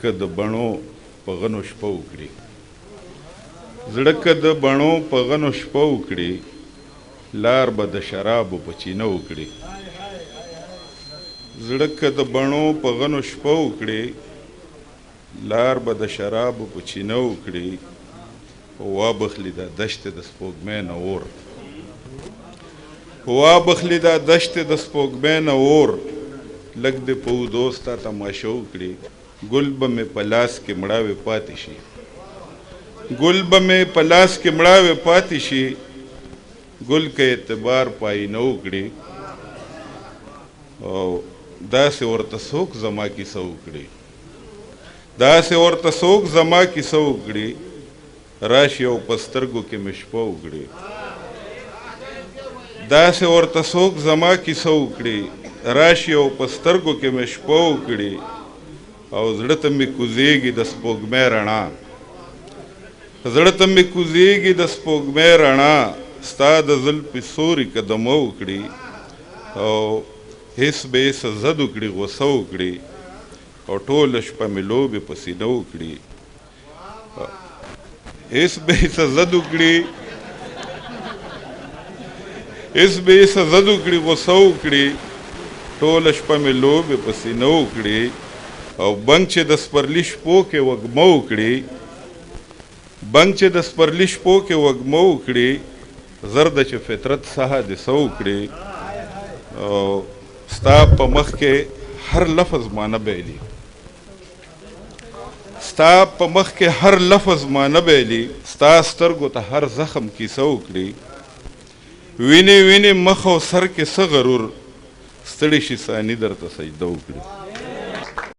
که د بڼو په غنو شپه وکړي زړه که د بڼو په غنو شپه وکړي لار به د شرابو په چینه وکړي زړه که د بڼو په غنو شپه وکړي لار به د شرابو په چینه وکړي وابخلي دا دشت د سپوږمۍ نه اور وابخلي دا دشت د سپوږمۍ نه اور لږ د په اوږدو ستا تماشه وکړي ګل به مې په لاس کې مړاوې پاتې شي ګل به مې په لاس کې مړاوې پاتې شي ګل که اعتبار پاینه وکړي او داسې ورته څوک زما کیسه وکړي داسې ورته څوک زما کیسه وکړي راشي او په سترګو کې مې شپه وکړي داسې ورته څوک زما کیسه وکړي راشي او په سترګو کې مې شپه وکړي او زړه ته مې کوزیږي د سپوږمۍ رڼا زړه ته مې کوزیږي د سپوږمۍ رڼا ستا د زلفې سوري قدمه وکړي او هېڅ به یې څه زد وکړي غوسه وکړي او ټوله شپه مې لوبې په سینه وکړي هېڅ به یې څه زد وکړي هېڅ به یې څه زد وکړي غوسه وکړي ټوله شپه مې لوبې په سینه وکړي او بنګ چې د سپرلي شپو کې وږمه وکړي بنګ چې د سپرلي شپو کې وږمه وکړي زر ده چې فطرت سها دې څه وکړي او ستا په مخ کې هر لفظ معنه بیلي ستا په مخ کې هر لفظ معنه بیلي ستا سترګو ته هر زخم کیسه وکړي وینې وینې مخ او سر کې څه غرور ستړي شي ثاني درته سجده وکړي